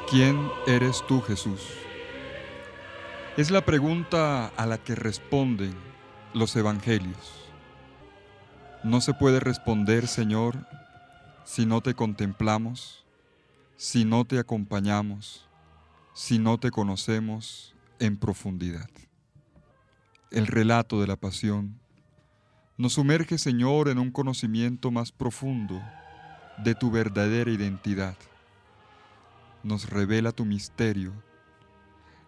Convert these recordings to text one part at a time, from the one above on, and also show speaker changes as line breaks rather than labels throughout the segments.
¿Quién eres tú, Jesús? Es la pregunta a la que responden los evangelios. No se puede responder, Señor, si no te contemplamos, si no te acompañamos, si no te conocemos en profundidad. El relato de la pasión nos sumerge, Señor, en un conocimiento más profundo de tu verdadera identidad. Nos revela tu misterio,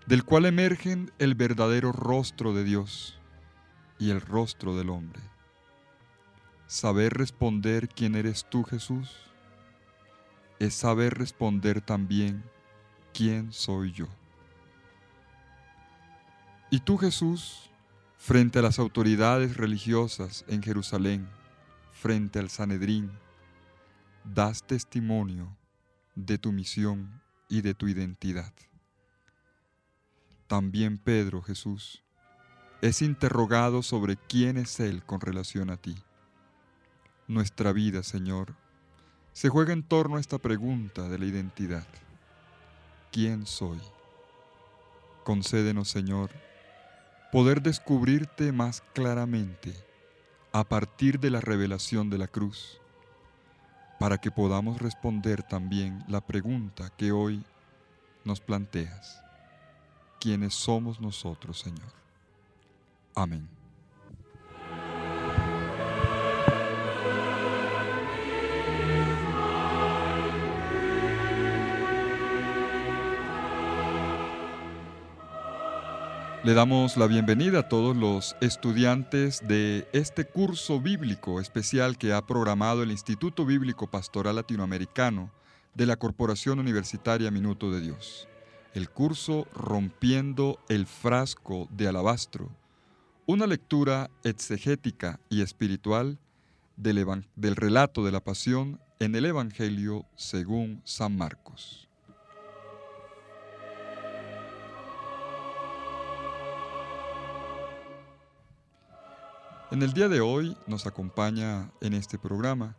del cual emergen el verdadero rostro de Dios y el rostro del hombre. Saber responder quién eres tú, Jesús, es saber responder también quién soy yo. Y tú, Jesús, frente a las autoridades religiosas en Jerusalén, frente al Sanedrín, das testimonio de tu misión y de tu identidad. También Pedro, Jesús, es interrogado sobre quién es Él con relación a ti. Nuestra vida, Señor, se juega en torno a esta pregunta de la identidad. ¿Quién soy? Concédenos, Señor, poder descubrirte más claramente a partir de la revelación de la cruz, para que podamos responder también la pregunta que hoy nos planteas. ¿Quiénes somos nosotros, Señor? Amén. Le damos la bienvenida a todos los estudiantes de este curso bíblico especial que ha programado el Instituto Bíblico Pastoral Latinoamericano de la Corporación Universitaria Minuto de Dios. El curso Rompiendo el Frasco de Alabastro, una lectura exegética y espiritual del relato de la Pasión en el Evangelio según San Marcos. En el día de hoy nos acompaña en este programa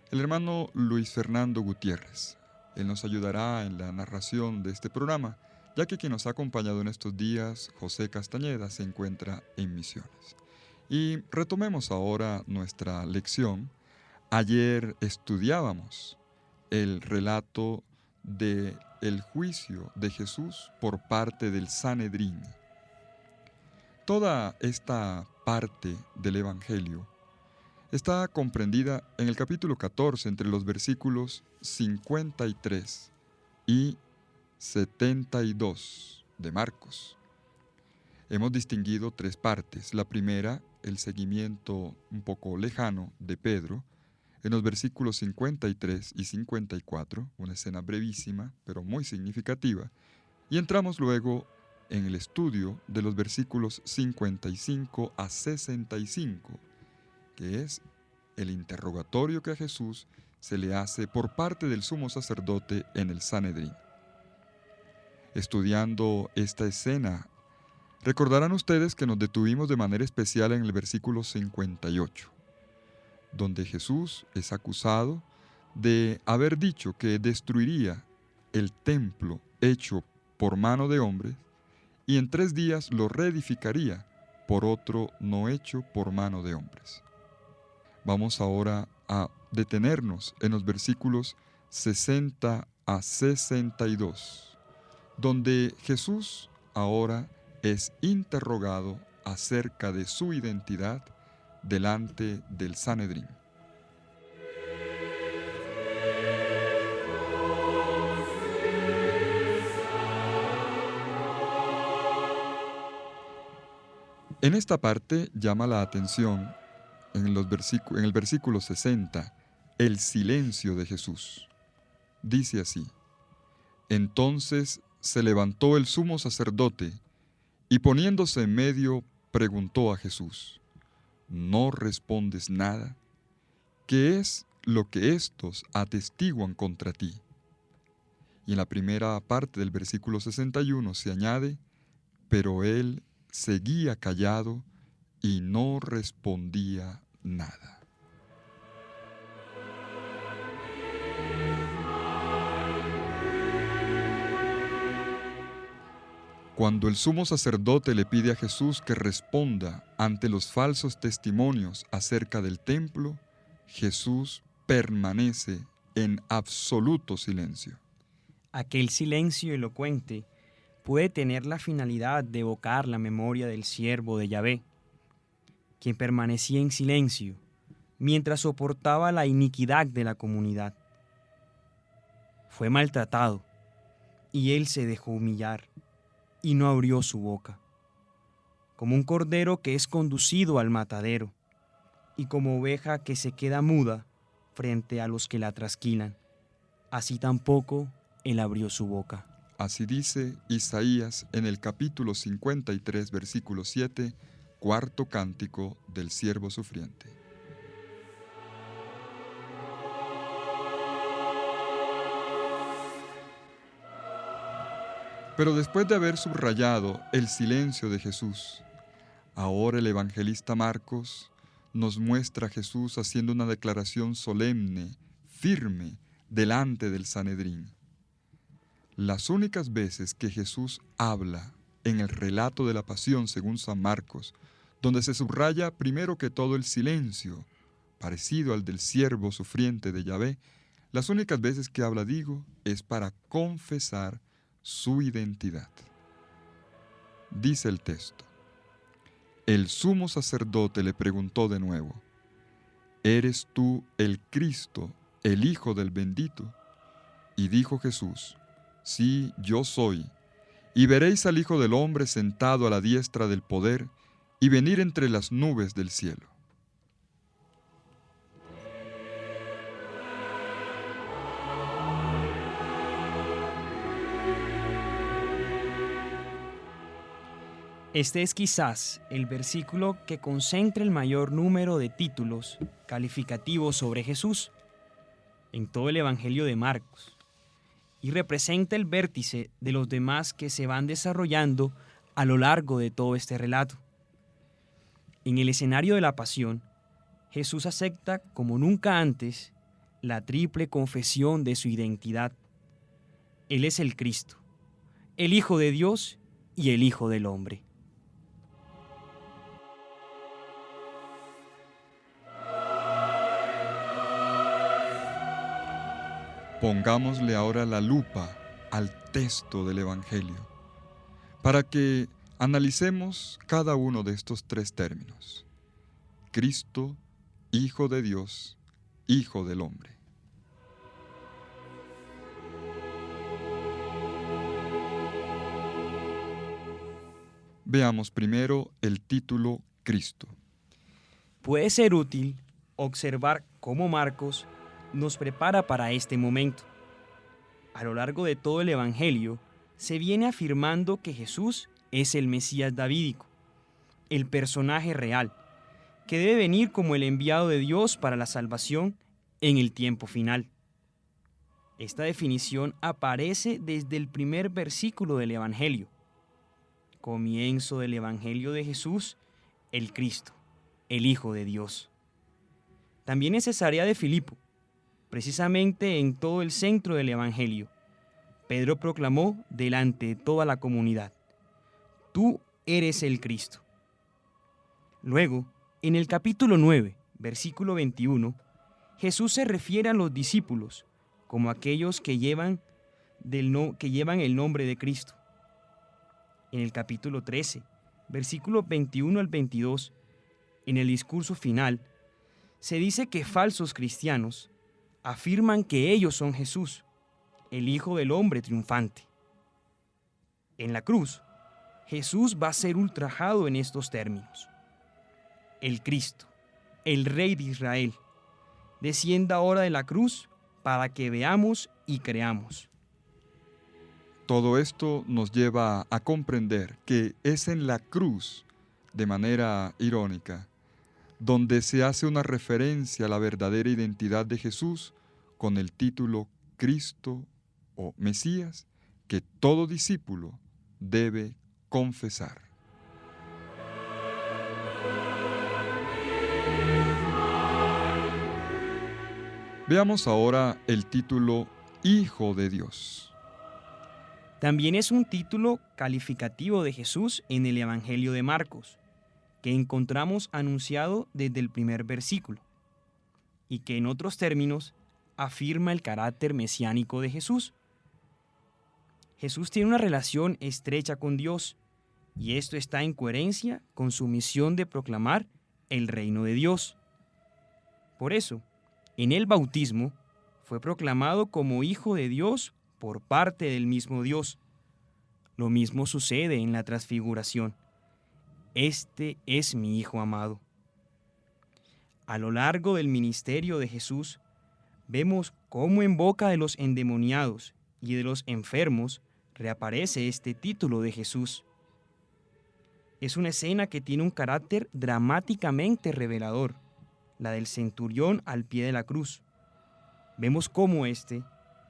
el hermano Luis Fernando Gutiérrez. Él nos ayudará en la narración de este programa, ya que quien nos ha acompañado en estos días, José Castañeda, se encuentra en misiones. Y retomemos ahora nuestra lección. Ayer estudiábamos el relato del juicio de Jesús por parte del Sanedrín. Toda esta parte del Evangelio está comprendida en el capítulo 14 entre los versículos 53 y 72 de Marcos. Hemos distinguido tres partes. La primera, el seguimiento un poco lejano de Pedro, en los versículos 53 y 54, una escena brevísima pero muy significativa, y entramos luego en el estudio de los versículos 55 a 65, que es el interrogatorio que a Jesús se le hace por parte del sumo sacerdote en el Sanedrín. Estudiando esta escena, recordarán ustedes que nos detuvimos de manera especial en el versículo 58, donde Jesús es acusado de haber dicho que destruiría el templo hecho por mano de hombres y en 3 días lo reedificaría por otro no hecho por mano de hombres. Vamos ahora a detenernos en los versículos 60 a 62, donde Jesús ahora es interrogado acerca de su identidad delante del Sanedrín. En esta parte llama la atención, en el versículo 60, el silencio de Jesús. Dice así: Entonces se levantó el sumo sacerdote y poniéndose en medio preguntó a Jesús: ¿No respondes nada? ¿Qué es lo que éstos atestiguan contra ti? Y en la primera parte del versículo 61 se añade: pero él seguía callado y no respondía nada. Cuando el sumo sacerdote le pide a Jesús que responda ante los falsos testimonios acerca del templo, Jesús permanece en absoluto silencio.
Aquel silencio elocuente puede tener la finalidad de evocar la memoria del siervo de Yahvé, quien permanecía en silencio mientras soportaba la iniquidad de la comunidad. Fue maltratado y él se dejó humillar y no abrió su boca, como un cordero que es conducido al matadero y como oveja que se queda muda frente a los que la trasquilan. Así tampoco él abrió su boca.
Así dice Isaías en el capítulo 53, versículo 7, cuarto cántico del siervo sufriente. Pero después de haber subrayado el silencio de Jesús, ahora el evangelista Marcos nos muestra a Jesús haciendo una declaración solemne, firme, delante del Sanedrín. Las únicas veces que Jesús habla en el relato de la pasión según San Marcos, donde se subraya primero que todo el silencio, parecido al del siervo sufriente de Yahvé, las únicas veces que habla, es para confesar su identidad. Dice el texto: el sumo sacerdote le preguntó de nuevo: ¿eres tú el Cristo, el Hijo del Bendito? Y dijo Jesús: sí, yo soy. Y veréis al Hijo del Hombre sentado a la diestra del poder y venir entre las nubes del cielo.
Este es quizás el versículo que concentra el mayor número de títulos calificativos sobre Jesús en todo el Evangelio de Marcos y representa el vértice de los demás que se van desarrollando a lo largo de todo este relato. En el escenario de la pasión, Jesús acepta como nunca antes la triple confesión de su identidad. Él es el Cristo, el Hijo de Dios y el Hijo del Hombre.
Pongámosle ahora la lupa al texto del Evangelio, para que analicemos cada uno de estos tres términos: Cristo, Hijo de Dios, Hijo del Hombre. Veamos primero el título Cristo.
Puede ser útil observar cómo Marcos nos prepara para este momento. A lo largo de todo el Evangelio se viene afirmando que Jesús es el Mesías davídico, el personaje real, que debe venir como el enviado de Dios para la salvación en el tiempo final. Esta definición aparece desde el primer versículo del Evangelio. Comienzo del Evangelio de Jesús, el Cristo, el Hijo de Dios. También es Cesarea de Filipo. Precisamente en todo el centro del Evangelio, Pedro proclamó delante de toda la comunidad: tú eres el Cristo. Luego, en el capítulo 9, versículo 21, Jesús se refiere a los discípulos como aquellos que llevan el nombre de Cristo. En el capítulo 13, versículo 21 al 22, en el discurso final, se dice que falsos cristianos afirman que ellos son Jesús, el Hijo del Hombre triunfante. En la cruz, Jesús va a ser ultrajado en estos términos: el Cristo, el Rey de Israel, descienda ahora de la cruz para que veamos y creamos.
Todo esto nos lleva a comprender que es en la cruz, de manera irónica, donde se hace una referencia a la verdadera identidad de Jesús con el título Cristo o Mesías, que todo discípulo debe confesar. Veamos ahora el título Hijo de Dios.
También es un título calificativo de Jesús en el Evangelio de Marcos, que encontramos anunciado desde el primer versículo, y que en otros términos afirma el carácter mesiánico de Jesús. Jesús tiene una relación estrecha con Dios, y esto está en coherencia con su misión de proclamar el reino de Dios. Por eso, en el bautismo, fue proclamado como Hijo de Dios por parte del mismo Dios. Lo mismo sucede en la transfiguración. Este es mi Hijo amado. A lo largo del ministerio de Jesús, vemos cómo en boca de los endemoniados y de los enfermos reaparece este título de Jesús. Es una escena que tiene un carácter dramáticamente revelador, la del centurión al pie de la cruz. Vemos cómo éste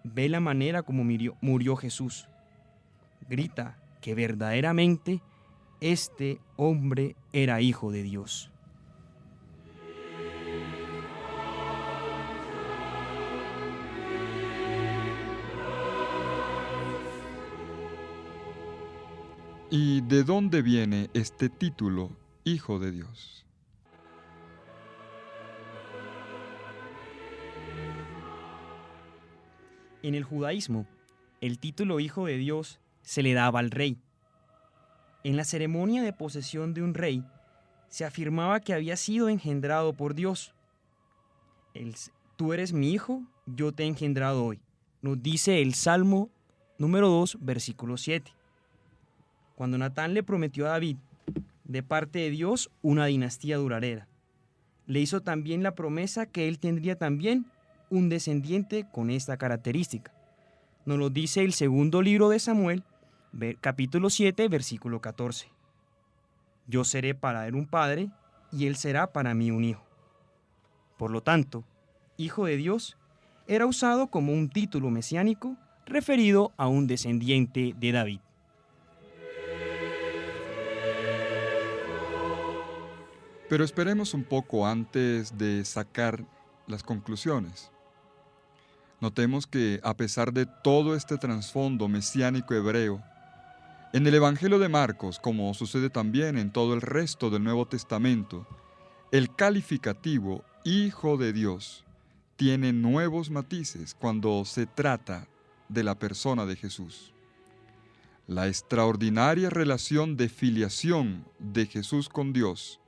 ve la manera como murió Jesús. Grita que verdaderamente este hombre era Hijo de Dios.
¿Y de dónde viene este título, Hijo de Dios?
En el judaísmo, el título Hijo de Dios se le daba al rey. En la ceremonia de posesión de un rey, se afirmaba que había sido engendrado por Dios. Tú eres mi hijo, yo te he engendrado hoy, nos dice el Salmo número 2, versículo 7. Cuando Natán le prometió a David, de parte de Dios, una dinastía duradera, le hizo también la promesa que él tendría también un descendiente con esta característica. Nos lo dice el segundo libro de Samuel, capítulo 7, versículo 14. Yo seré para él un padre, y él será para mí un hijo. Por lo tanto, Hijo de Dios era usado como un título mesiánico referido a un descendiente de David.
Pero esperemos un poco antes de sacar las conclusiones. Notemos que a pesar de todo este trasfondo mesiánico hebreo, en el Evangelio de Marcos, como sucede también en todo el resto del Nuevo Testamento, el calificativo Hijo de Dios tiene nuevos matices cuando se trata de la persona de Jesús. La extraordinaria relación de filiación de Jesús con Dios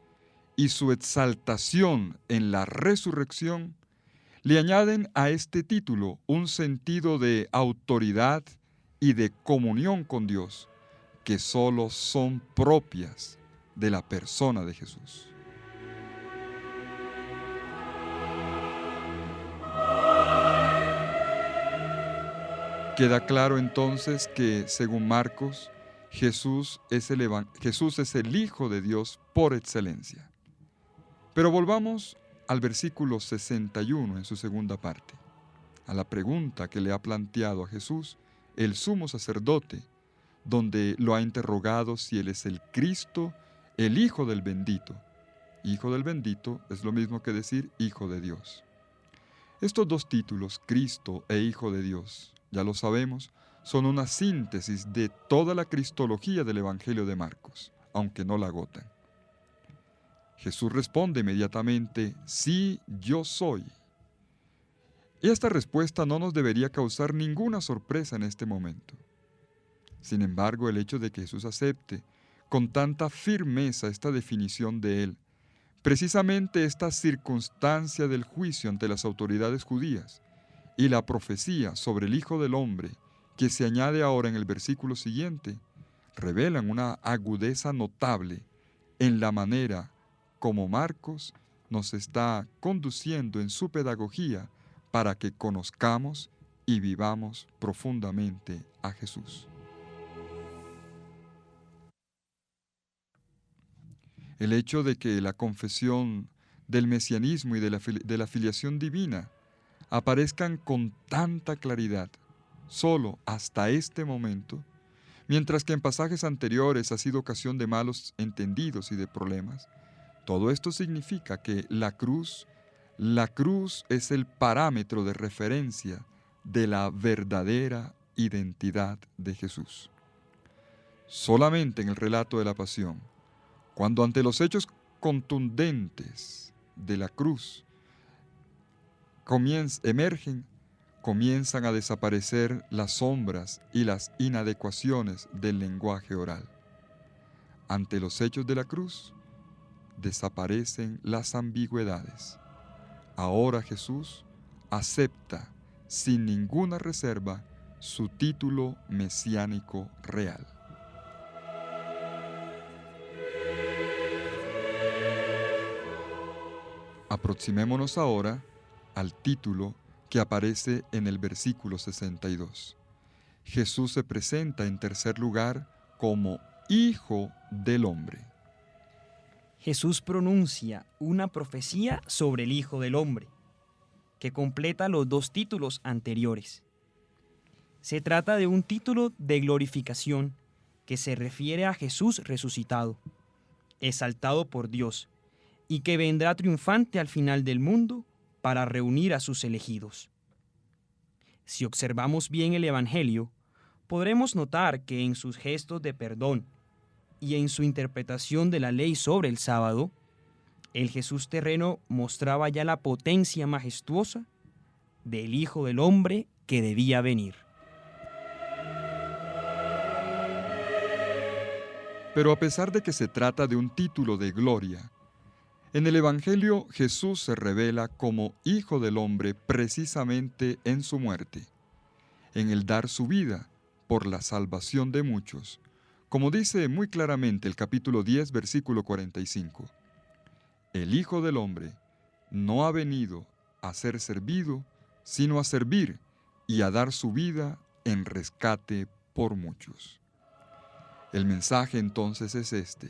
y su exaltación en la resurrección le añaden a este título un sentido de autoridad y de comunión con Dios que solo son propias de la persona de Jesús. Queda claro entonces que, según Marcos, Jesús es el Hijo de Dios por excelencia. Pero volvamos al versículo 61 en su segunda parte, a la pregunta que le ha planteado a Jesús el sumo sacerdote, donde lo ha interrogado si él es el Cristo, el Hijo del bendito. Hijo del bendito es lo mismo que decir Hijo de Dios. Estos dos títulos, Cristo e Hijo de Dios, ya lo sabemos, son una síntesis de toda la cristología del Evangelio de Marcos, aunque no la agotan. Jesús responde inmediatamente, sí, yo soy. Y esta respuesta no nos debería causar ninguna sorpresa en este momento. Sin embargo, el hecho de que Jesús acepte con tanta firmeza esta definición de él, precisamente esta circunstancia del juicio ante las autoridades judías y la profecía sobre el Hijo del Hombre, que se añade ahora en el versículo siguiente, revelan una agudeza notable en la manera como Marcos nos está conduciendo en su pedagogía para que conozcamos y vivamos profundamente a Jesús. El hecho de que la confesión del mesianismo y de la filiación divina aparezcan con tanta claridad solo hasta este momento, mientras que en pasajes anteriores ha sido ocasión de malos entendidos y de problemas, todo esto significa que la cruz es el parámetro de referencia de la verdadera identidad de Jesús. Solamente en el relato de la pasión, cuando ante los hechos contundentes de la cruz comienzan a desaparecer las sombras y las inadecuaciones del lenguaje oral. Ante los hechos de la cruz, desaparecen las ambigüedades. Ahora Jesús acepta sin ninguna reserva su título mesiánico real. Aproximémonos ahora al título que aparece en el versículo 62. Jesús se presenta en tercer lugar como Hijo del Hombre.
Jesús pronuncia una profecía sobre el Hijo del Hombre, que completa los dos títulos anteriores. Se trata de un título de glorificación que se refiere a Jesús resucitado, exaltado por Dios, y que vendrá triunfante al final del mundo para reunir a sus elegidos. Si observamos bien el Evangelio, podremos notar que en sus gestos de perdón y en su interpretación de la ley sobre el sábado, el Jesús terreno mostraba ya la potencia majestuosa del Hijo del Hombre que debía venir.
Pero a pesar de que se trata de un título de gloria, en el Evangelio Jesús se revela como Hijo del Hombre precisamente en su muerte, en el dar su vida por la salvación de muchos, como dice muy claramente el capítulo 10, versículo 45. El Hijo del Hombre no ha venido a ser servido, sino a servir y a dar su vida en rescate por muchos. El mensaje entonces es este: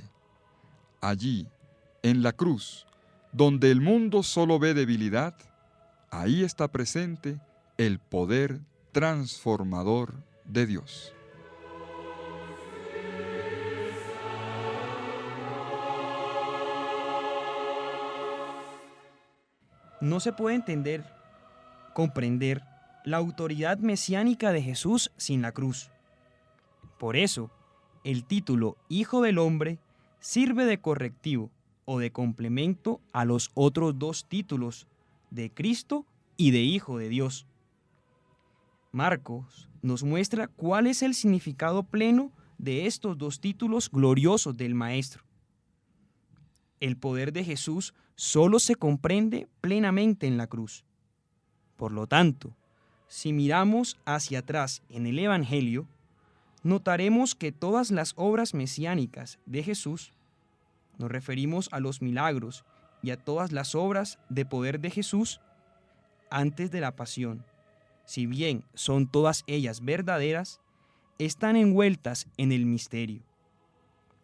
allí, en la cruz, donde el mundo solo ve debilidad, ahí está presente el poder transformador de Dios.
No se puede comprender la autoridad mesiánica de Jesús sin la cruz. Por eso, el título Hijo del Hombre sirve de correctivo o de complemento a los otros dos títulos de Cristo y de Hijo de Dios. Marcos nos muestra cuál es el significado pleno de estos dos títulos gloriosos del Maestro. El poder de Jesús solo se comprende plenamente en la cruz. Por lo tanto, si miramos hacia atrás en el Evangelio, notaremos que todas las obras mesiánicas de Jesús, nos referimos a los milagros y a todas las obras de poder de Jesús antes de la pasión, si bien son todas ellas verdaderas, están envueltas en el misterio.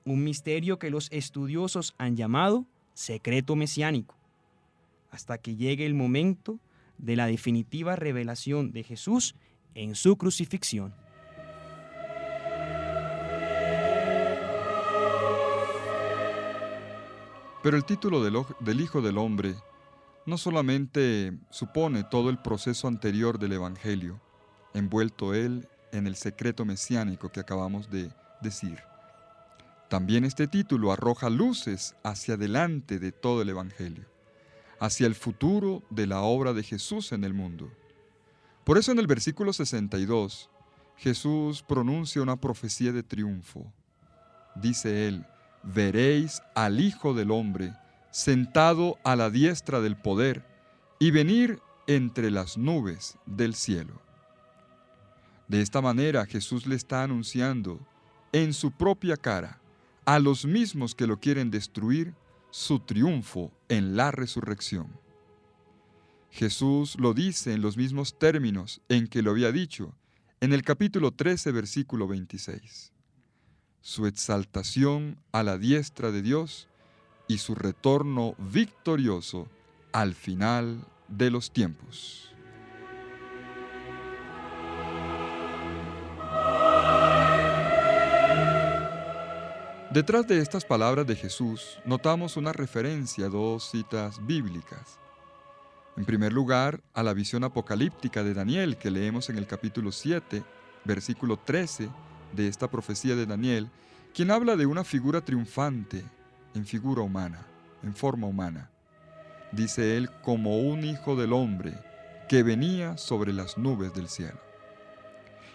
Un misterio que los estudiosos han llamado secreto mesiánico, hasta que llegue el momento de la definitiva revelación de Jesús en su crucifixión.
Pero el título del Hijo del Hombre no solamente supone todo el proceso anterior del Evangelio, envuelto él en el secreto mesiánico que acabamos de decir. También este título arroja luces hacia adelante de todo el Evangelio, hacia el futuro de la obra de Jesús en el mundo. Por eso en el versículo 62, Jesús pronuncia una profecía de triunfo. Dice él: veréis al Hijo del Hombre sentado a la diestra del poder y venir entre las nubes del cielo. De esta manera Jesús le está anunciando en su propia cara a los mismos que lo quieren destruir su triunfo en la resurrección. Jesús lo dice en los mismos términos en que lo había dicho en el capítulo 13, versículo 26. Su exaltación a la diestra de Dios y su retorno victorioso al final de los tiempos. Detrás de estas palabras de Jesús notamos una referencia a dos citas bíblicas. En primer lugar, a la visión apocalíptica de Daniel que leemos en el capítulo 7, versículo 13 de esta profecía de Daniel, quien habla de una figura triunfante en figura humana, en forma humana. Dice él, como un hijo del hombre que venía sobre las nubes del cielo.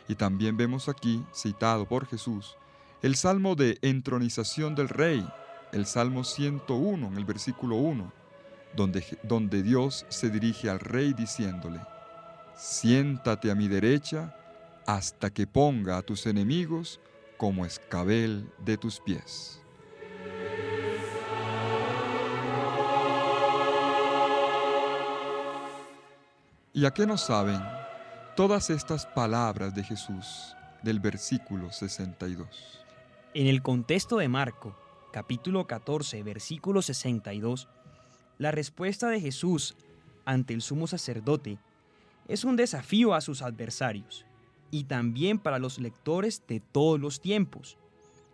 Y también vemos aquí, citado por Jesús, el salmo de entronización del rey, el Salmo 101, en el versículo 1, donde Dios se dirige al rey diciéndole, siéntate a mi derecha hasta que ponga a tus enemigos como escabel de tus pies. ¿Y a qué nos saben todas estas palabras de Jesús del versículo 62?
En el contexto de Marco, capítulo 14, versículo 62, la respuesta de Jesús ante el sumo sacerdote es un desafío a sus adversarios y también para los lectores de todos los tiempos,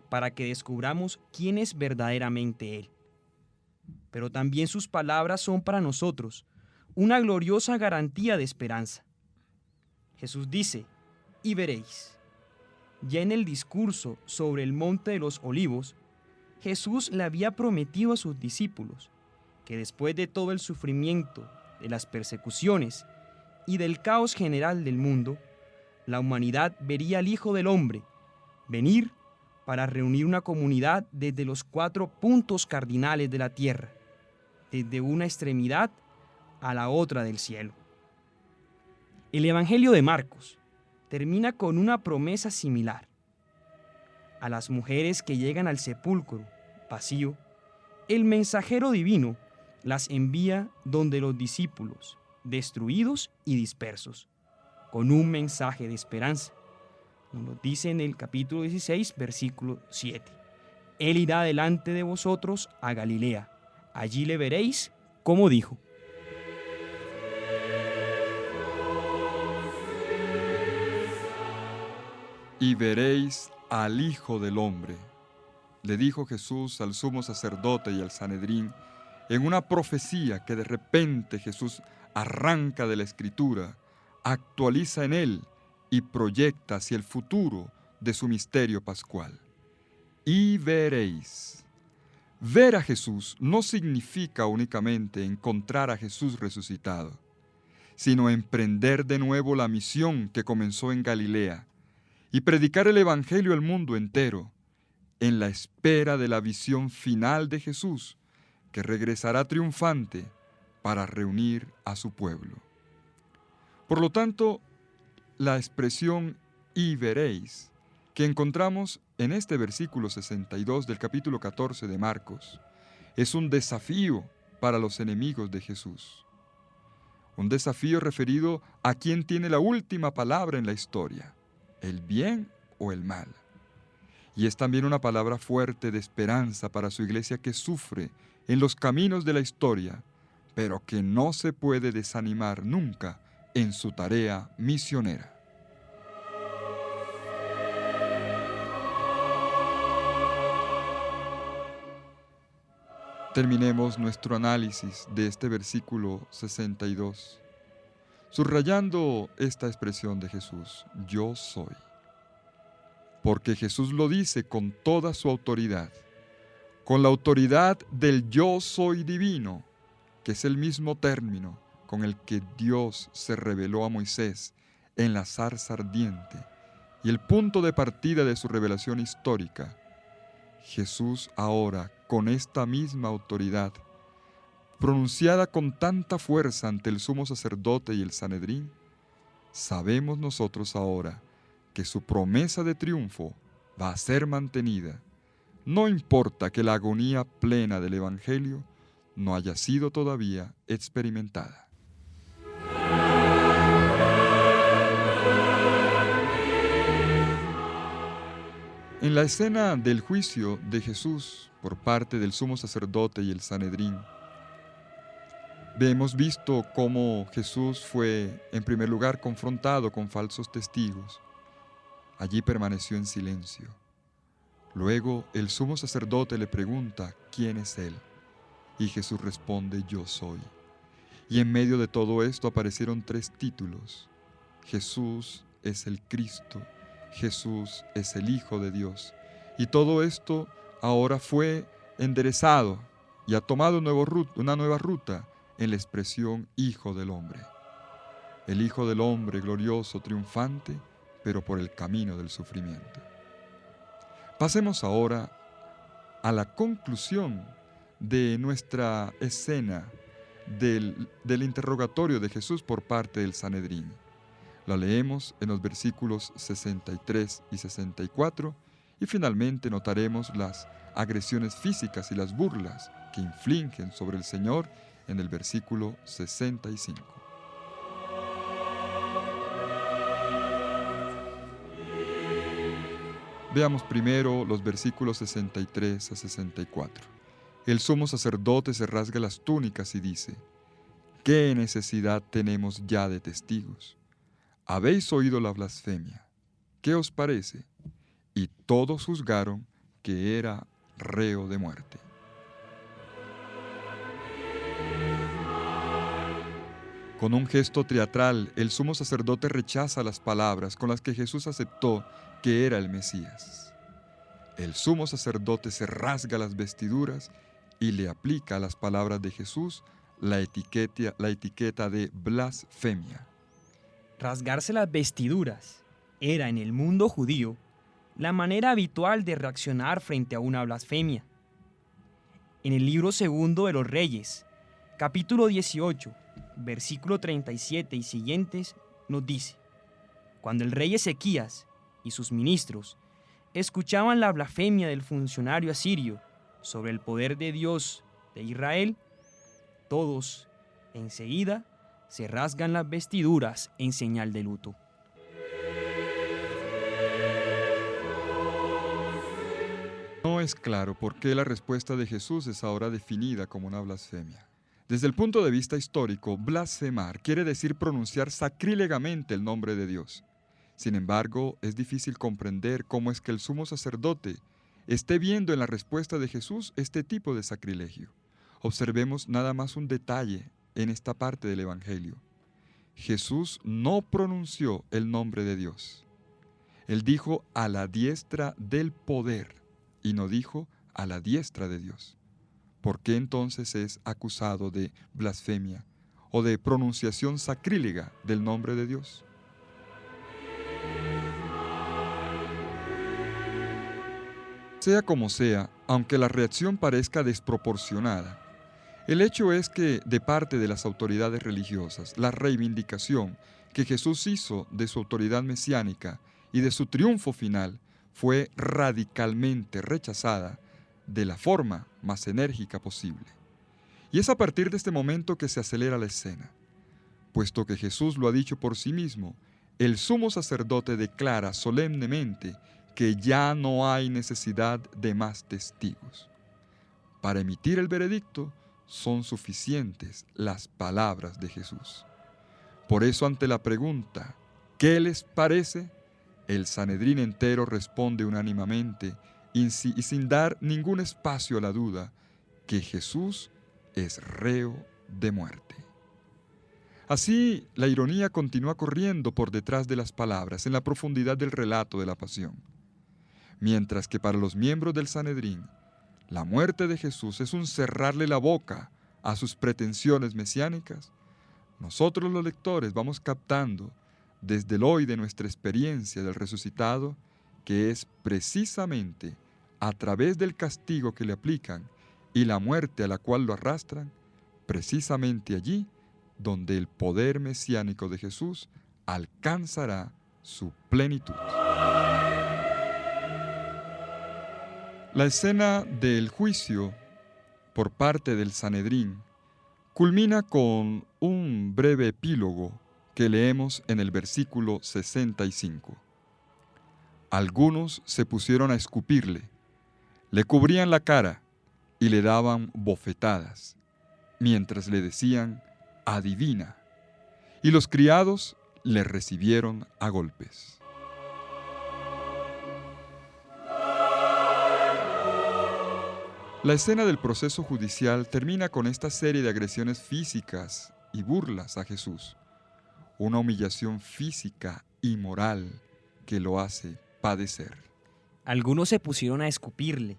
para que descubramos quién es verdaderamente Él. Pero también sus palabras son para nosotros una gloriosa garantía de esperanza. Jesús dice, y veréis. Ya en el discurso sobre el Monte de los Olivos, Jesús le había prometido a sus discípulos que después de todo el sufrimiento, de las persecuciones y del caos general del mundo, la humanidad vería al Hijo del Hombre venir para reunir una comunidad desde los 4 puntos cardinales de la tierra, desde una extremidad a la otra del cielo. El Evangelio de Marcos termina con una promesa similar. A las mujeres que llegan al sepulcro vacío, el mensajero divino las envía donde los discípulos, destruidos y dispersos, con un mensaje de esperanza. Nos lo dice en el capítulo 16, versículo 7. Él irá delante de vosotros a Galilea. Allí le veréis, como dijo.
Y veréis al Hijo del Hombre, le dijo Jesús al sumo sacerdote y al Sanedrín, en una profecía que de repente Jesús arranca de la Escritura, actualiza en él y proyecta hacia el futuro de su misterio pascual. Y veréis. Ver a Jesús no significa únicamente encontrar a Jesús resucitado, sino emprender de nuevo la misión que comenzó en Galilea y predicar el Evangelio al mundo entero, en la espera de la visión final de Jesús, que regresará triunfante para reunir a su pueblo. Por lo tanto, la expresión «y veréis», que encontramos en este versículo 62 del capítulo 14 de Marcos, es un desafío para los enemigos de Jesús. Un desafío referido a quien tiene la última palabra en la historia, el bien o el mal. Y es también una palabra fuerte de esperanza para su iglesia que sufre en los caminos de la historia, pero que no se puede desanimar nunca en su tarea misionera. Terminemos nuestro análisis de este versículo 62, subrayando esta expresión de Jesús, yo soy. Porque Jesús lo dice con toda su autoridad, con la autoridad del yo soy divino, que es el mismo término con el que Dios se reveló a Moisés en la zarza ardiente y el punto de partida de su revelación histórica. Jesús ahora, con esta misma autoridad, pronunciada con tanta fuerza ante el sumo sacerdote y el Sanedrín, sabemos nosotros ahora que su promesa de triunfo va a ser mantenida, no importa que la agonía plena del Evangelio no haya sido todavía experimentada. En la escena del juicio de Jesús por parte del sumo sacerdote y el Sanedrín, hemos visto cómo Jesús fue, en primer lugar, confrontado con falsos testigos. Allí permaneció en silencio. Luego el sumo sacerdote le pregunta quién es él, y Jesús responde, yo soy. Y en medio de todo esto aparecieron 3 títulos. Jesús es el Cristo, Jesús es el Hijo de Dios. Y todo esto ahora fue enderezado y ha tomado una nueva ruta en la expresión Hijo del Hombre. El Hijo del Hombre glorioso, triunfante, pero por el camino del sufrimiento. Pasemos ahora a la conclusión de nuestra escena del interrogatorio de Jesús por parte del Sanedrín. La leemos en los versículos 63 y 64 y finalmente notaremos las agresiones físicas y las burlas que infligen sobre el Señor en el versículo 65. Veamos primero los versículos 63 a 64. El sumo sacerdote se rasga las túnicas y dice: ¿qué necesidad tenemos ya de testigos? Habéis oído la blasfemia. ¿Qué os parece? Y todos juzgaron que era reo de muerte. Con un gesto teatral, el sumo sacerdote rechaza las palabras con las que Jesús aceptó que era el Mesías. El sumo sacerdote se rasga las vestiduras y le aplica a las palabras de Jesús la etiqueta de blasfemia.
Rasgarse las vestiduras era en el mundo judío la manera habitual de reaccionar frente a una blasfemia. En el libro segundo de los Reyes, capítulo 18, versículo 37 y siguientes, nos dice: cuando el rey Ezequías y sus ministros escuchaban la blasfemia del funcionario asirio sobre el poder de Dios de Israel, todos enseguida se rasgan las vestiduras en señal de luto.
No es claro por qué la respuesta de Jesús es ahora definida como una blasfemia. Desde el punto de vista histórico, blasfemar quiere decir pronunciar sacrílegamente el nombre de Dios. Sin embargo, es difícil comprender cómo es que el sumo sacerdote esté viendo en la respuesta de Jesús este tipo de sacrilegio. Observemos nada más un detalle en esta parte del Evangelio. Jesús no pronunció el nombre de Dios. Él dijo a la diestra del poder y no dijo a la diestra de Dios. ¿Por qué entonces es acusado de blasfemia o de pronunciación sacrílega del nombre de Dios? Sea como sea, aunque la reacción parezca desproporcionada, el hecho es que, de parte de las autoridades religiosas, la reivindicación que Jesús hizo de su autoridad mesiánica y de su triunfo final fue radicalmente rechazada de la forma más enérgica posible. Y es a partir de este momento que se acelera la escena. Puesto que Jesús lo ha dicho por sí mismo, el sumo sacerdote declara solemnemente que ya no hay necesidad de más testigos. Para emitir el veredicto, son suficientes las palabras de Jesús. Por eso, ante la pregunta, ¿qué les parece?, el Sanedrín entero responde unánimemente y sin dar ningún espacio a la duda, que Jesús es reo de muerte. Así, la ironía continúa corriendo por detrás de las palabras en la profundidad del relato de la pasión. Mientras que para los miembros del Sanedrín, la muerte de Jesús es un cerrarle la boca a sus pretensiones mesiánicas, nosotros los lectores vamos captando desde el hoy de nuestra experiencia del resucitado que es precisamente a través del castigo que le aplican y la muerte a la cual lo arrastran, precisamente allí donde el poder mesiánico de Jesús alcanzará su plenitud. La escena del juicio por parte del Sanedrín culmina con un breve epílogo que leemos en el versículo 65. Algunos se pusieron a escupirle, le cubrían la cara y le daban bofetadas, mientras le decían: adivina, y los criados le recibieron a golpes. La escena del proceso judicial termina con esta serie de agresiones físicas y burlas a Jesús, una humillación física y moral que lo hace padecer.
Algunos se pusieron a escupirle.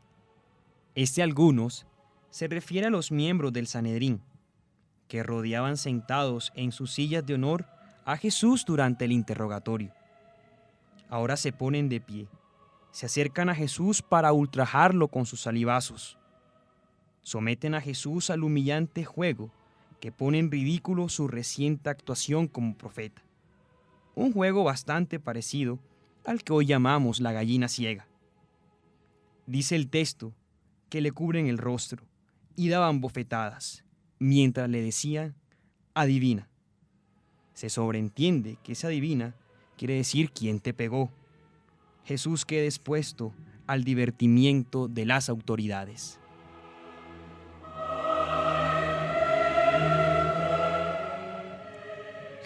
Este algunos se refiere a los miembros del Sanedrín, que rodeaban sentados en sus sillas de honor a Jesús durante el interrogatorio. Ahora se ponen de pie, se acercan a Jesús para ultrajarlo con sus salivazos. Someten a Jesús al humillante juego que pone en ridículo su reciente actuación como profeta. Un juego bastante parecido al que hoy llamamos la gallina ciega. Dice el texto que le cubren el rostro y daban bofetadas, mientras le decían, adivina. Se sobreentiende que esa adivina quiere decir quién te pegó. Jesús queda expuesto al divertimiento de las autoridades.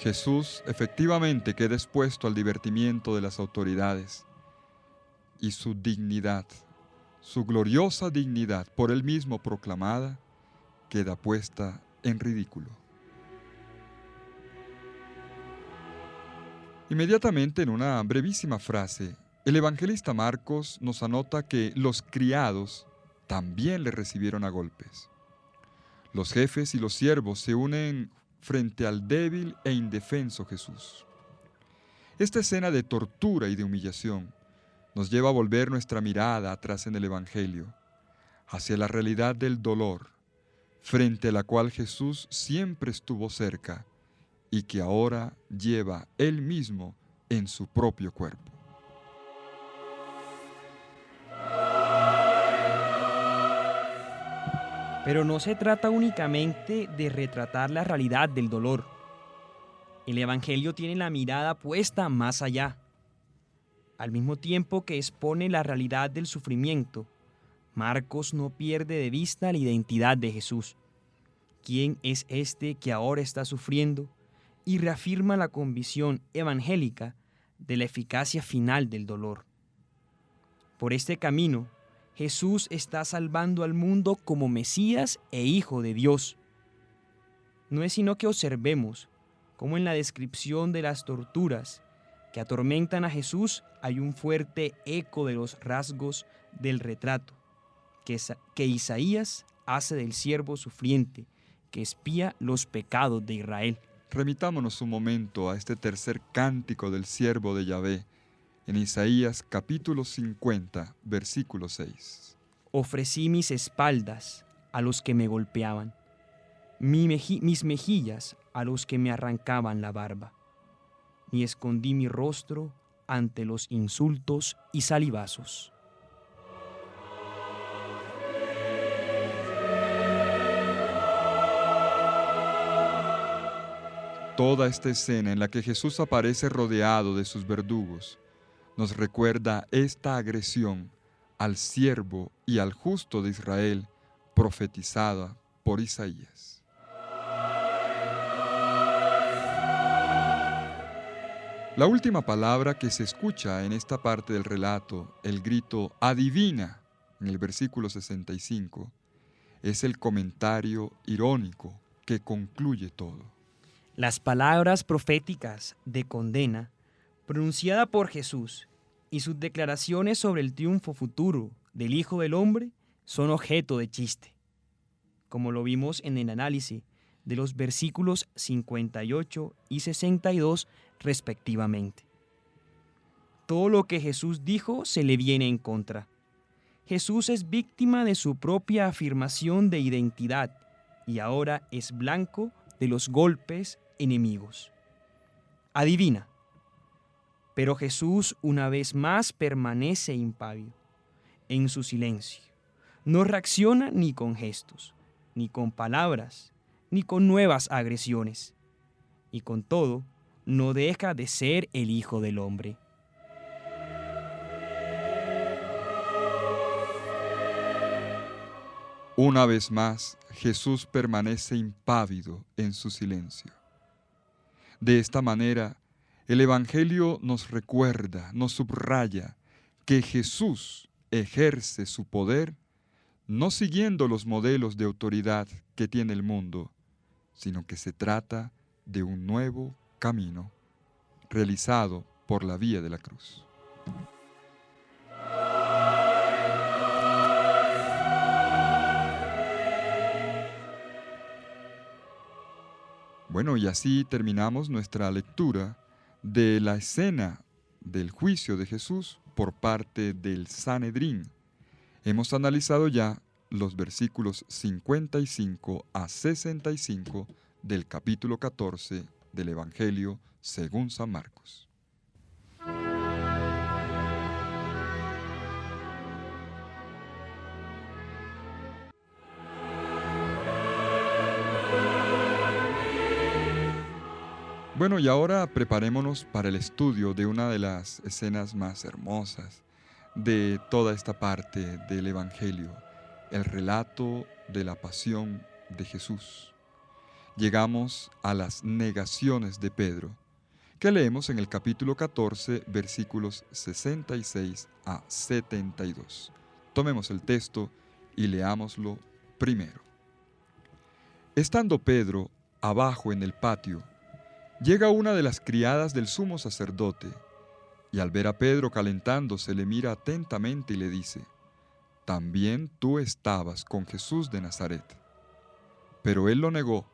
Jesús efectivamente queda expuesto al divertimiento de las autoridades y su dignidad, su gloriosa dignidad por él mismo proclamada, queda puesta en ridículo. Inmediatamente en una brevísima frase, el evangelista Marcos nos anota que los criados también le recibieron a golpes. Los jefes y los siervos se unen frente al débil e indefenso Jesús. Esta escena de tortura y de humillación nos lleva a volver nuestra mirada atrás en el Evangelio, hacia la realidad del dolor, frente a la cual Jesús siempre estuvo cerca y que ahora lleva Él mismo en su propio cuerpo.
Pero no se trata únicamente de retratar la realidad del dolor. El Evangelio tiene la mirada puesta más allá. Al mismo tiempo que expone la realidad del sufrimiento, Marcos no pierde de vista la identidad de Jesús. ¿Quién es este que ahora está sufriendo? Y reafirma la convicción evangélica de la eficacia final del dolor. Por este camino, Jesús está salvando al mundo como Mesías e Hijo de Dios. No es sino que observemos cómo en la descripción de las torturas que atormentan a Jesús hay un fuerte eco de los rasgos del retrato que Isaías hace del siervo sufriente que expía los pecados de Israel.
Remitámonos un momento a este tercer cántico del siervo de Yahvé, en Isaías capítulo 50, versículo 6.
Ofrecí mis espaldas a los que me golpeaban, mis mejillas a los que me arrancaban la barba, y escondí mi rostro ante los insultos y salivazos.
Toda esta escena en la que Jesús aparece rodeado de sus verdugos nos recuerda esta agresión al siervo y al justo de Israel profetizada por Isaías. La última palabra que se escucha en esta parte del relato, el grito adivina en el versículo 65, es el comentario irónico que concluye todo.
Las palabras proféticas de condena pronunciada por Jesús y sus declaraciones sobre el triunfo futuro del Hijo del Hombre son objeto de chiste, como lo vimos en el análisis de los versículos 58 y 62 respectivamente. Todo lo que Jesús dijo se le viene en contra. Jesús es víctima de su propia afirmación de identidad y ahora es blanco de los golpes enemigos. Adivina. Pero Jesús una vez más permanece impávido, en su silencio. No reacciona ni con gestos, ni con palabras, ni con nuevas agresiones. Y con todo, no deja de ser el Hijo del Hombre.
Una vez más, Jesús permanece impávido en su silencio. De esta manera, el Evangelio nos recuerda, nos subraya que Jesús ejerce su poder no siguiendo los modelos de autoridad que tiene el mundo, sino que se trata de un nuevo camino realizado por la vía de la cruz. Bueno, y así terminamos nuestra lectura de la escena del juicio de Jesús por parte del Sanedrín. Hemos analizado ya los versículos 55 a 65 del capítulo 14 del Evangelio según San Marcos. Bueno, y ahora preparémonos para el estudio de una de las escenas más hermosas de toda esta parte del Evangelio, el relato de la pasión de Jesús. Llegamos a las negaciones de Pedro, que leemos en el capítulo 14, versículos 66 a 72. Tomemos el texto y leámoslo primero. Estando Pedro abajo en el patio, llega una de las criadas del sumo sacerdote, y al ver a Pedro calentándose le mira atentamente y le dice: «También tú estabas con Jesús de Nazaret». Pero él lo negó: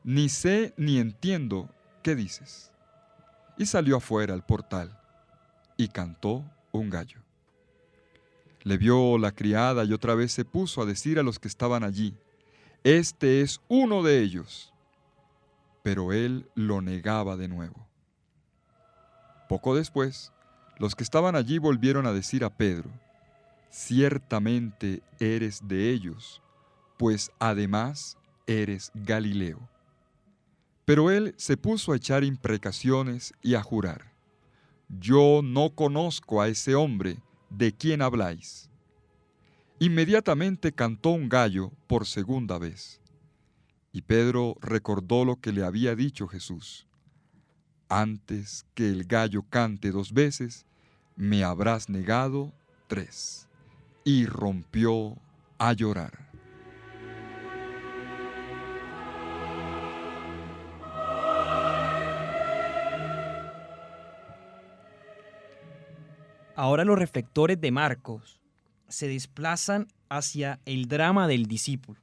«Ni sé ni entiendo qué dices». Y salió afuera al portal, y cantó un gallo. Le vio la criada y otra vez se puso a decir a los que estaban allí: «Este es uno de ellos». Pero él lo negaba de nuevo. Poco después, los que estaban allí volvieron a decir a Pedro: «Ciertamente eres de ellos, pues además eres Galileo». Pero él se puso a echar imprecaciones y a jurar: «Yo no conozco a ese hombre de quien habláis». Inmediatamente cantó un gallo por segunda vez. Y Pedro recordó lo que le había dicho Jesús: «Antes que el gallo cante 2 veces, me habrás negado 3». Y rompió a llorar.
Ahora los reflectores de Marcos se desplazan hacia el drama del discípulo.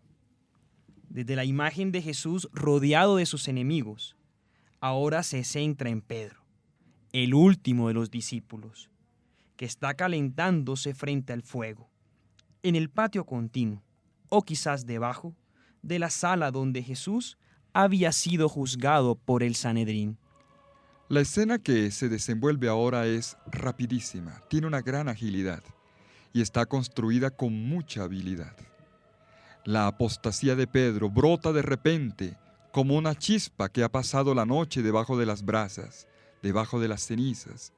Desde la imagen de Jesús rodeado de sus enemigos, ahora se centra en Pedro, el último de los discípulos, que está calentándose frente al fuego, en el patio continuo, o quizás debajo de la sala donde Jesús había sido juzgado por el Sanedrín.
La escena que se desenvuelve ahora es rapidísima, tiene una gran agilidad y está construida con mucha habilidad. La apostasía de Pedro brota de repente como una chispa que ha pasado la noche debajo de las brasas, debajo de las cenizas,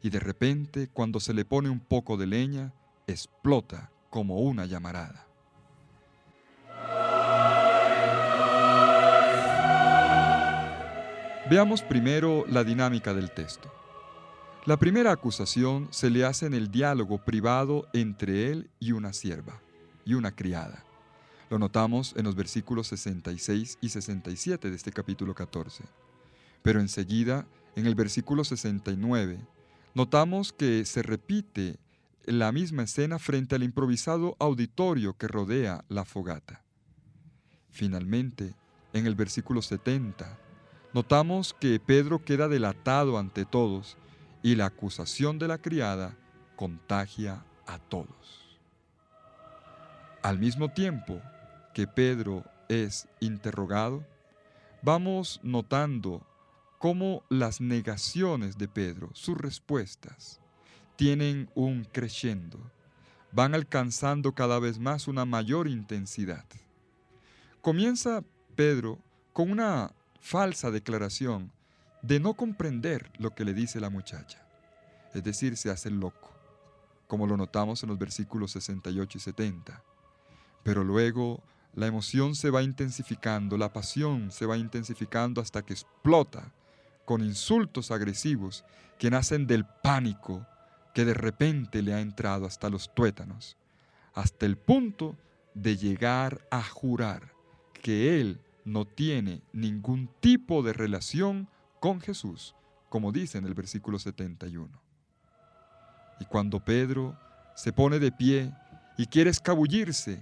y de repente, cuando se le pone un poco de leña, explota como una llamarada. Veamos primero la dinámica del texto. La primera acusación se le hace en el diálogo privado entre él y una sierva, y una criada. Lo notamos en los versículos 66 y 67 de este capítulo 14. Pero enseguida, en el versículo 69, notamos que se repite la misma escena frente al improvisado auditorio que rodea la fogata. Finalmente, en el versículo 70, notamos que Pedro queda delatado ante todos y la acusación de la criada contagia a todos. Al mismo tiempo que Pedro es interrogado, vamos notando cómo las negaciones de Pedro, sus respuestas, tienen un crescendo, van alcanzando cada vez más una mayor intensidad. Comienza Pedro con una falsa declaración de no comprender lo que le dice la muchacha, es decir, se hace el loco, como lo notamos en los versículos 68 y 70. Pero luego la emoción se va intensificando, la pasión se va intensificando hasta que explota con insultos agresivos que nacen del pánico que de repente le ha entrado hasta los tuétanos, hasta el punto de llegar a jurar que él no tiene ningún tipo de relación con Jesús, como dice en el versículo 71. Y cuando Pedro se pone de pie y quiere escabullirse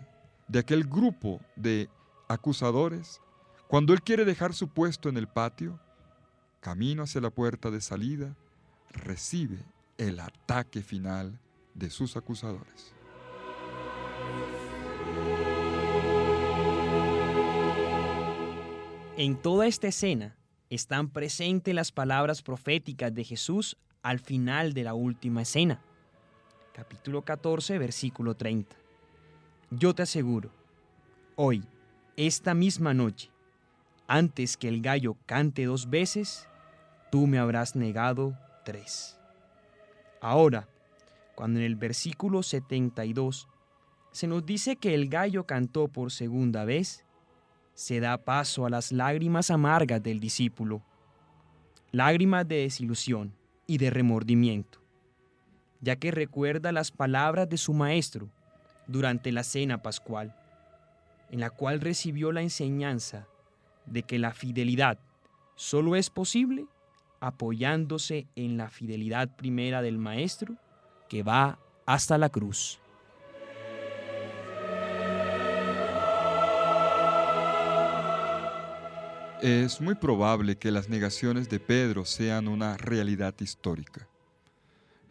de aquel grupo de acusadores, Cuando él quiere dejar su puesto en el patio, camino hacia la puerta de salida, recibe el ataque final de sus acusadores.
En toda esta escena están presentes las palabras proféticas de Jesús al final de la última escena. Capítulo 14, versículo 30. Yo te aseguro, hoy, esta misma noche, antes que el gallo cante 2 veces, tú me habrás negado 3. Ahora, cuando en el versículo 72 se nos dice que el gallo cantó por segunda vez, se da paso a las lágrimas amargas del discípulo, lágrimas de desilusión y de remordimiento, ya que recuerda las palabras de su maestro durante la cena pascual, en la cual recibió la enseñanza de que la fidelidad solo es posible apoyándose en la fidelidad primera del maestro que va hasta la cruz.
Es muy probable que las negaciones de Pedro sean una realidad histórica.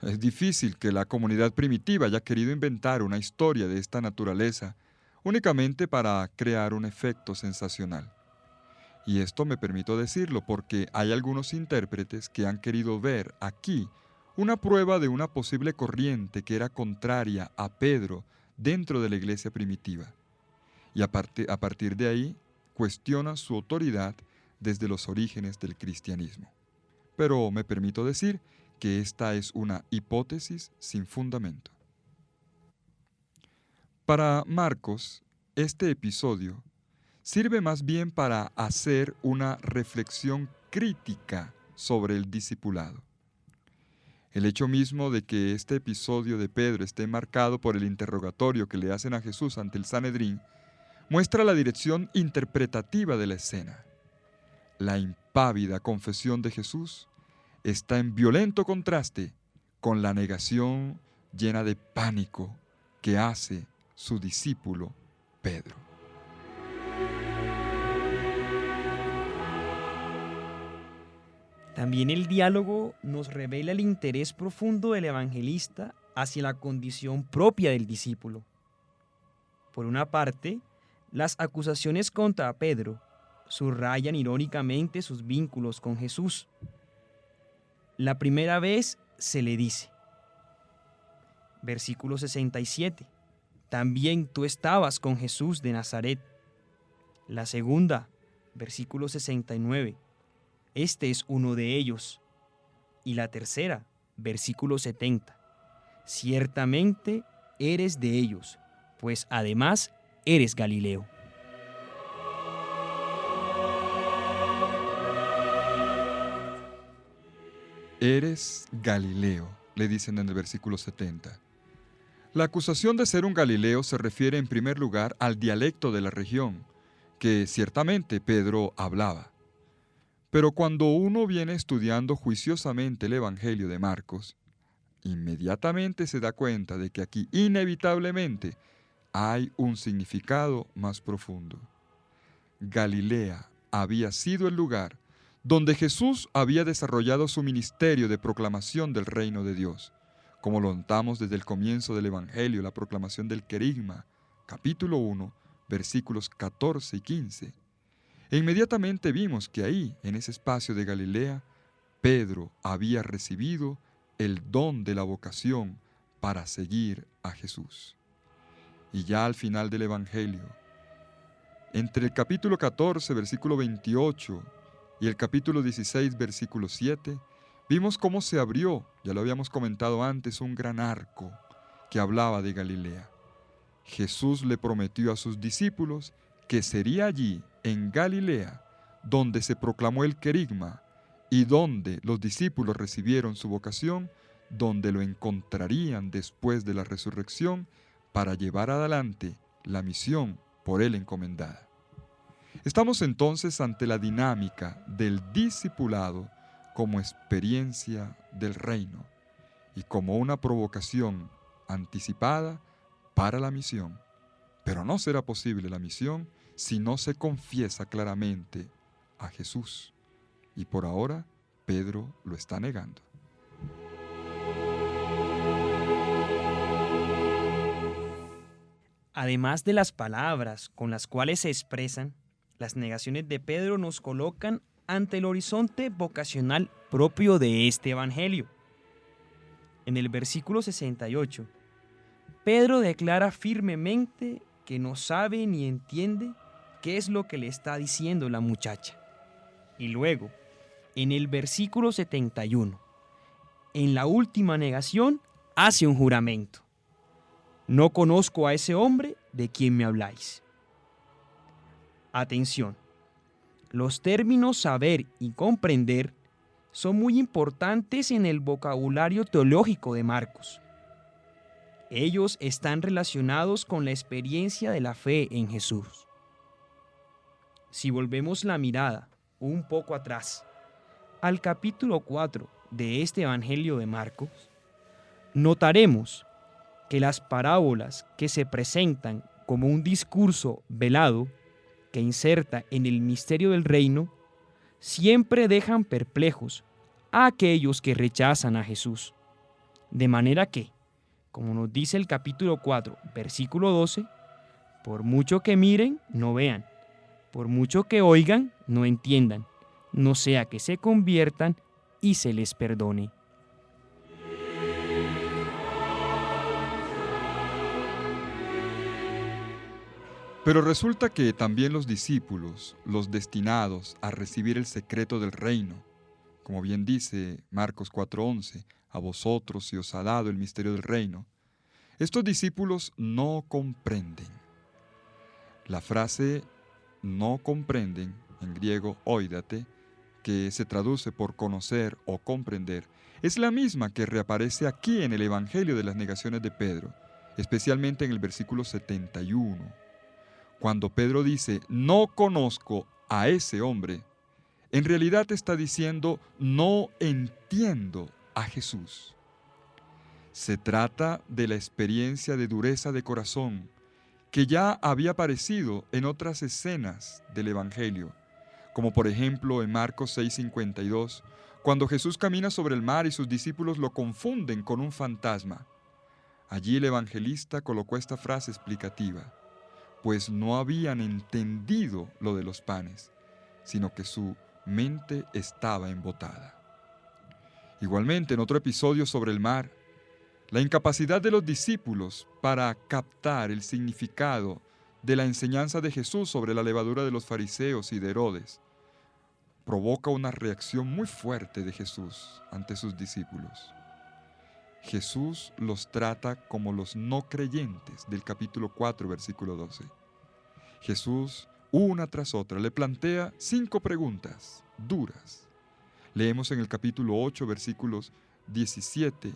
Es difícil que la comunidad primitiva haya querido inventar una historia de esta naturaleza únicamente para crear un efecto sensacional. Y esto me permito decirlo porque hay algunos intérpretes que han querido ver aquí una prueba de una posible corriente que era contraria a Pedro dentro de la iglesia primitiva. Y a partir de ahí, cuestionan su autoridad desde los orígenes del cristianismo. Pero me permito decir que esta es una hipótesis sin fundamento. Para Marcos, este episodio sirve más bien para hacer una reflexión crítica sobre el discipulado. El hecho mismo de que este episodio de Pedro esté marcado por el interrogatorio que le hacen a Jesús ante el Sanedrín muestra la dirección interpretativa de la escena. La impávida confesión de Jesús está en violento contraste con la negación llena de pánico que hace su discípulo Pedro.
También el diálogo nos revela el interés profundo del evangelista hacia la condición propia del discípulo. Por una parte, las acusaciones contra Pedro subrayan irónicamente sus vínculos con Jesús. La primera vez se le dice, versículo 67, también tú estabas con Jesús de Nazaret. La segunda, versículo 69, este es uno de ellos. Y la tercera, versículo 70, ciertamente eres de ellos, pues además eres Galileo.
Eres Galileo, le dicen en el versículo 70. La acusación de ser un Galileo se refiere en primer lugar al dialecto de la región, que ciertamente Pedro hablaba. Pero cuando uno viene estudiando juiciosamente el Evangelio de Marcos, inmediatamente se da cuenta de que aquí inevitablemente hay un significado más profundo. Galilea había sido el lugar donde Jesús había desarrollado su ministerio de proclamación del reino de Dios, como lo notamos desde el comienzo del Evangelio, la proclamación del querigma, capítulo 1, versículos 14 y 15. E inmediatamente vimos que ahí, en ese espacio de Galilea, Pedro había recibido el don de la vocación para seguir a Jesús. Y ya al final del Evangelio, entre el capítulo 14, versículo 28, y el capítulo 16, versículo 7, vimos cómo se abrió, ya lo habíamos comentado antes, un gran arco que hablaba de Galilea. Jesús le prometió a sus discípulos que sería allí, en Galilea, donde se proclamó el querigma y donde los discípulos recibieron su vocación, donde lo encontrarían después de la resurrección para llevar adelante la misión por él encomendada. Estamos entonces ante la dinámica del discipulado como experiencia del reino y como una provocación anticipada para la misión. Pero no será posible la misión si no se confiesa claramente a Jesús. Y por ahora, Pedro lo está negando.
Además de las palabras con las cuales se expresan, las negaciones de Pedro nos colocan ante el horizonte vocacional propio de este evangelio. En el versículo 68, Pedro declara firmemente que no sabe ni entiende qué es lo que le está diciendo la muchacha. Y luego, en el versículo 71, en la última negación, hace un juramento. No conozco a ese hombre de quien me habláis. Atención, los términos saber y comprender son muy importantes en el vocabulario teológico de Marcos. Ellos están relacionados con la experiencia de la fe en Jesús. Si volvemos la mirada un poco atrás, al capítulo 4 de este Evangelio de Marcos, notaremos que las parábolas que se presentan como un discurso velado que inserta en el misterio del reino, siempre dejan perplejos a aquellos que rechazan a Jesús. De manera que, como nos dice el capítulo 4, versículo 12, por mucho que miren, no vean, por mucho que oigan, no entiendan, no sea que se conviertan y se les perdone.
Pero resulta que también los discípulos, los destinados a recibir el secreto del reino, como bien dice Marcos 4:11, a vosotros se os ha dado el misterio del reino, estos discípulos no comprenden. La frase no comprenden, en griego oídate, que se traduce por conocer o comprender, es la misma que reaparece aquí en el Evangelio de las negaciones de Pedro, especialmente en el versículo 71. Cuando Pedro dice, no conozco a ese hombre, en realidad está diciendo, no entiendo a Jesús. Se trata de la experiencia de dureza de corazón que ya había aparecido en otras escenas del Evangelio, como por ejemplo en Marcos 6:52, cuando Jesús camina sobre el mar y sus discípulos lo confunden con un fantasma. Allí el evangelista colocó esta frase explicativa, pues no habían entendido lo de los panes, sino que su mente estaba embotada. Igualmente, en otro episodio sobre el mar, la incapacidad de los discípulos para captar el significado de la enseñanza de Jesús sobre la levadura de los fariseos y de Herodes provoca una reacción muy fuerte de Jesús ante sus discípulos. Jesús los trata como los no creyentes del capítulo 4, versículo 12. Jesús, una tras otra, le plantea 5 preguntas duras. Leemos en el capítulo 8, versículos 17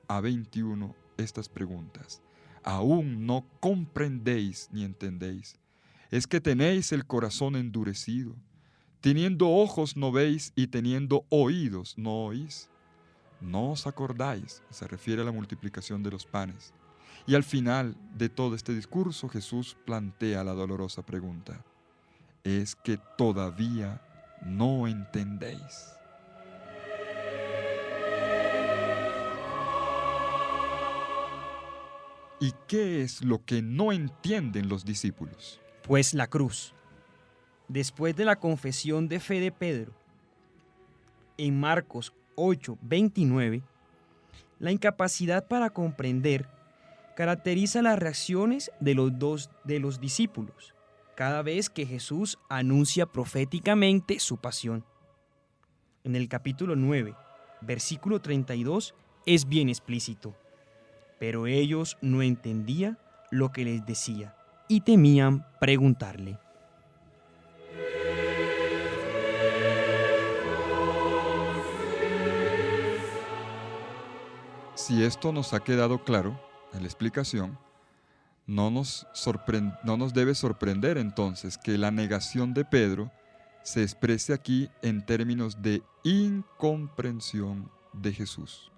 a 21 estas preguntas. ¿Aún no comprendéis ni entendéis? ¿Es que tenéis el corazón endurecido? Teniendo ojos no veis y teniendo oídos no oís. No os acordáis, se refiere a la multiplicación de los panes. Y al final de todo este discurso Jesús plantea la dolorosa pregunta, ¿es que todavía no entendéis? ¿Y qué es lo que no entienden los discípulos?
Pues la cruz. Después de la confesión de fe de Pedro, en Marcos 8:29, la incapacidad para comprender caracteriza las reacciones de los discípulos cada vez que Jesús anuncia proféticamente su pasión. En el capítulo 9, versículo 32, es bien explícito. Pero ellos no entendían lo que les decía y temían preguntarle.
Si esto nos ha quedado claro en la explicación, no nos debe sorprender entonces que la negación de Pedro se exprese aquí en términos de incomprensión de Jesús.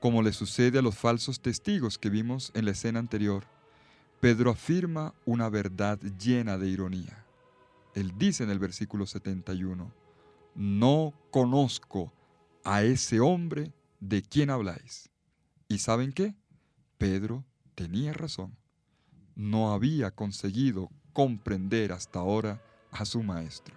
Como le sucede a los falsos testigos que vimos en la escena anterior, Pedro afirma una verdad llena de ironía. Él dice en el versículo 71, no conozco a ese hombre de quien habláis. ¿Y saben qué? Pedro tenía razón. No había conseguido comprender hasta ahora a su maestro.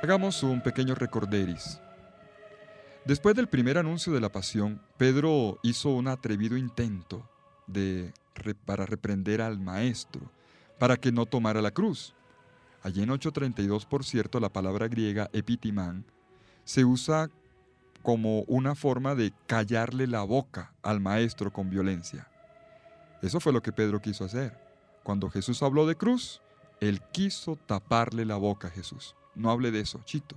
Hagamos un pequeño recorderis. Después del primer anuncio de la pasión, Pedro hizo un atrevido intento para reprender al maestro, para que no tomara la cruz. Allí en 8:32, por cierto, la palabra griega epitimán se usa como una forma de callarle la boca al maestro con violencia. Eso fue lo que Pedro quiso hacer. Cuando Jesús habló de cruz, él quiso taparle la boca a Jesús. No hable de eso, chito.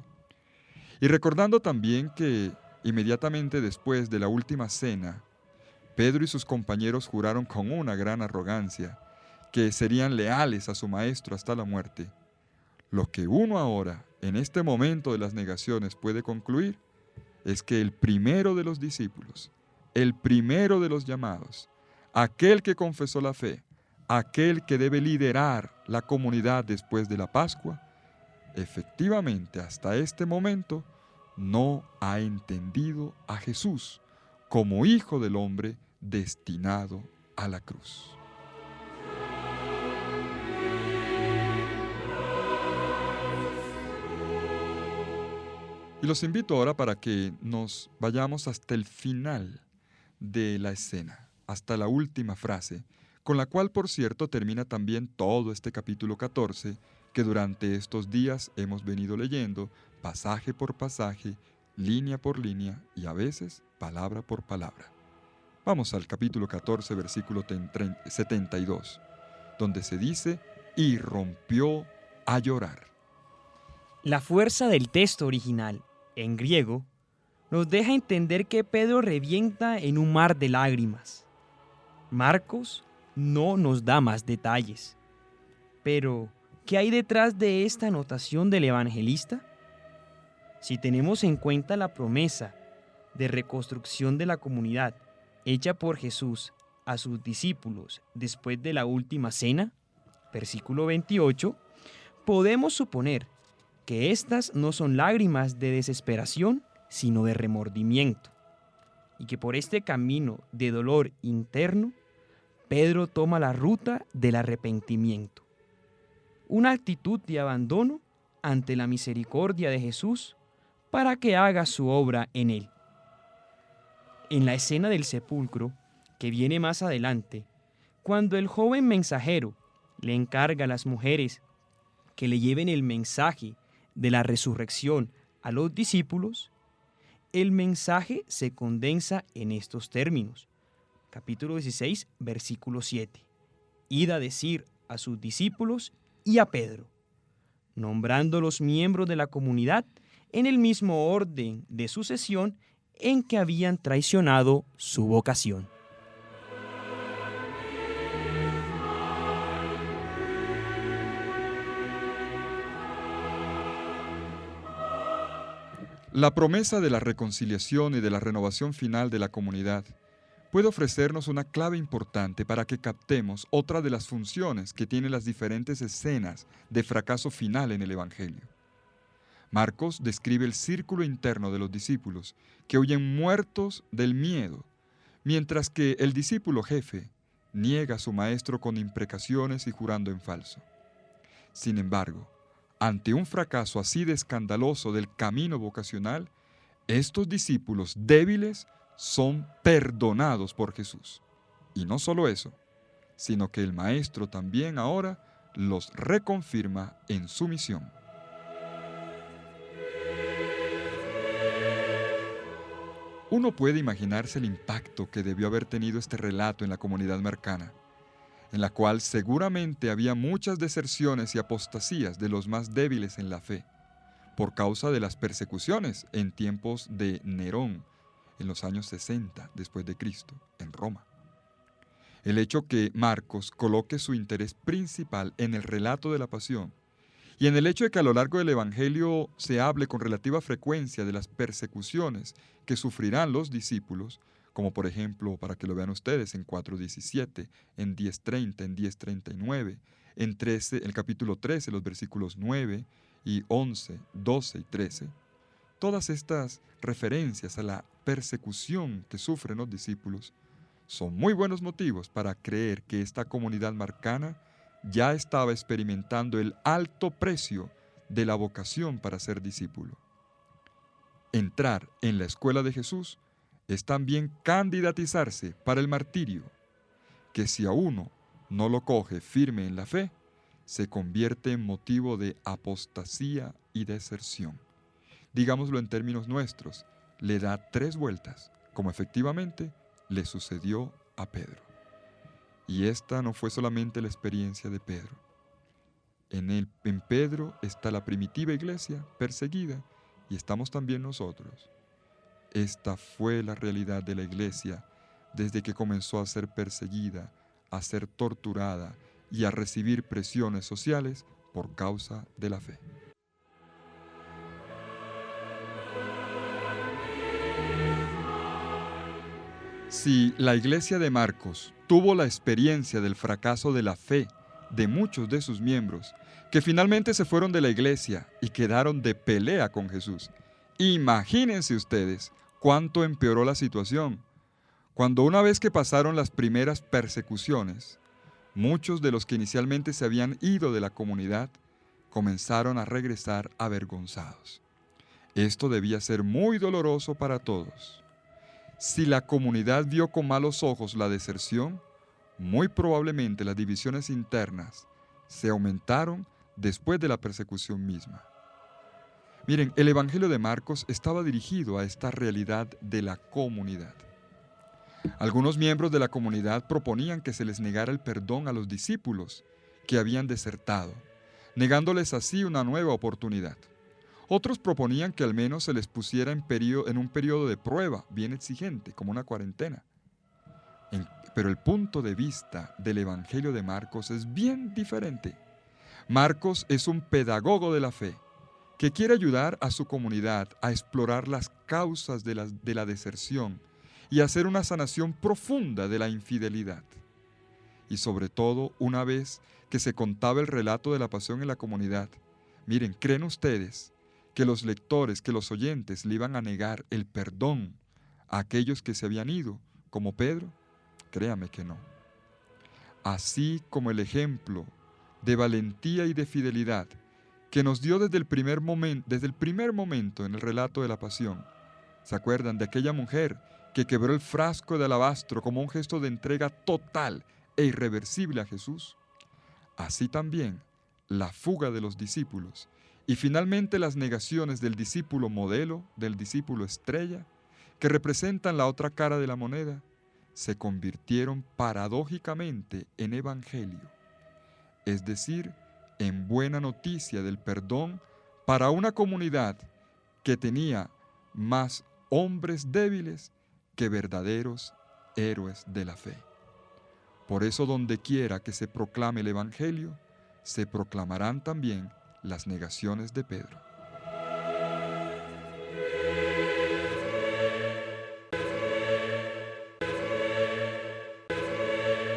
Y recordando también que inmediatamente después de la última cena, Pedro y sus compañeros juraron con una gran arrogancia que serían leales a su maestro hasta la muerte. Lo que uno ahora, en este momento de las negaciones, puede concluir es que el primero de los discípulos, el primero de los llamados, aquel que confesó la fe, aquel que debe liderar la comunidad después de la Pascua, efectivamente hasta este momento no ha entendido a Jesús como Hijo del Hombre destinado a la cruz. Y los invito ahora para que nos vayamos hasta el final de la escena, hasta la última frase, con la cual, por cierto, termina también todo este capítulo 14, que durante estos días hemos venido leyendo pasaje por pasaje, línea por línea y a veces palabra por palabra. Vamos al capítulo 14, versículo 72, donde se dice, y rompió a llorar.
La fuerza del texto original, en griego, nos deja entender que Pedro revienta en un mar de lágrimas. Marcos no nos da más detalles. Pero, ¿qué hay detrás de esta anotación del evangelista? Si tenemos en cuenta la promesa de reconstrucción de la comunidad hecha por Jesús a sus discípulos después de la última cena, versículo 28, podemos suponer que estas no son lágrimas de desesperación, sino de remordimiento, y que por este camino de dolor interno, Pedro toma la ruta del arrepentimiento, una actitud de abandono ante la misericordia de Jesús para que haga su obra en él. En la escena del sepulcro, que viene más adelante, cuando el joven mensajero le encarga a las mujeres que le lleven el mensaje de la resurrección a los discípulos, el mensaje se condensa en estos términos. Capítulo 16, versículo 7. Id a decir a sus discípulos y a Pedro, nombrando los miembros de la comunidad en el mismo orden de sucesión en que habían traicionado su vocación.
La promesa de la reconciliación y de la renovación final de la comunidad puede ofrecernos una clave importante para que captemos otra de las funciones que tienen las diferentes escenas de fracaso final en el Evangelio. Marcos describe el círculo interno de los discípulos que huyen muertos del miedo, mientras que el discípulo jefe niega a su maestro con imprecaciones y jurando en falso. Sin embargo, ante un fracaso así de escandaloso del camino vocacional, estos discípulos débiles son perdonados por Jesús. Y no solo eso, sino que el Maestro también ahora los reconfirma en su misión. Uno puede imaginarse el impacto que debió haber tenido este relato en la comunidad marcana, en la cual seguramente había muchas deserciones y apostasías de los más débiles en la fe, por causa de las persecuciones en tiempos de Nerón, en los años 60 después de Cristo, en Roma. El hecho que Marcos coloque su interés principal en el relato de la pasión Y en el hecho de que a lo largo del Evangelio se hable con relativa frecuencia de las persecuciones que sufrirán los discípulos, como por ejemplo, para que lo vean ustedes, en 4:17, en 10:30, en 10:39, en el capítulo 13, los versículos 9 y 11, 12 y 13, todas estas referencias a la persecución que sufren los discípulos son muy buenos motivos para creer que esta comunidad marcana ya estaba experimentando el alto precio de la vocación para ser discípulo. Entrar en la escuela de Jesús es también candidatizarse para el martirio, que si a uno no lo coge firme en la fe, se convierte en motivo de apostasía y deserción. Digámoslo en términos nuestros, le da 3 vueltas, como efectivamente le sucedió a Pedro. Y esta no fue solamente la experiencia de Pedro. En Pedro está la primitiva iglesia perseguida y estamos también nosotros. Esta fue la realidad de la iglesia desde que comenzó a ser perseguida, a ser torturada y a recibir presiones sociales por causa de la fe. Si la iglesia de Marcos tuvo la experiencia del fracaso de la fe de muchos de sus miembros, que finalmente se fueron de la iglesia y quedaron de pelea con Jesús, imagínense ustedes cuánto empeoró la situación, cuando una vez que pasaron las primeras persecuciones, muchos de los que inicialmente se habían ido de la comunidad comenzaron a regresar avergonzados. Esto debía ser muy doloroso para todos. Si la comunidad vio con malos ojos la deserción, muy probablemente las divisiones internas se aumentaron después de la persecución misma. Miren, el Evangelio de Marcos estaba dirigido a esta realidad de la comunidad. Algunos miembros de la comunidad proponían que se les negara el perdón a los discípulos que habían desertado, negándoles así una nueva oportunidad. Otros proponían que al menos se les pusiera en un periodo de prueba bien exigente, como una cuarentena. Pero el punto de vista del Evangelio de Marcos es bien diferente. Marcos es un pedagogo de la fe que quiere ayudar a su comunidad a explorar las causas de la deserción y hacer una sanación profunda de la infidelidad. Y sobre todo, una vez que se contaba el relato de la pasión en la comunidad, miren, ¿creen ustedes que los lectores, que los oyentes le iban a negar el perdón a aquellos que se habían ido, como Pedro? Créame que no. Así como el ejemplo de valentía y de fidelidad que nos dio desde el primer momento en el relato de la pasión. ¿Se acuerdan de aquella mujer que quebró el frasco de alabastro como un gesto de entrega total e irreversible a Jesús? Así también la fuga de los discípulos y finalmente las negaciones del discípulo modelo, del discípulo estrella, que representan la otra cara de la moneda, se convirtieron paradójicamente en evangelio, es decir, en buena noticia del perdón para una comunidad que tenía más hombres débiles que verdaderos héroes de la fe. Por eso, donde quiera que se proclame el evangelio, se proclamarán también las negaciones de Pedro.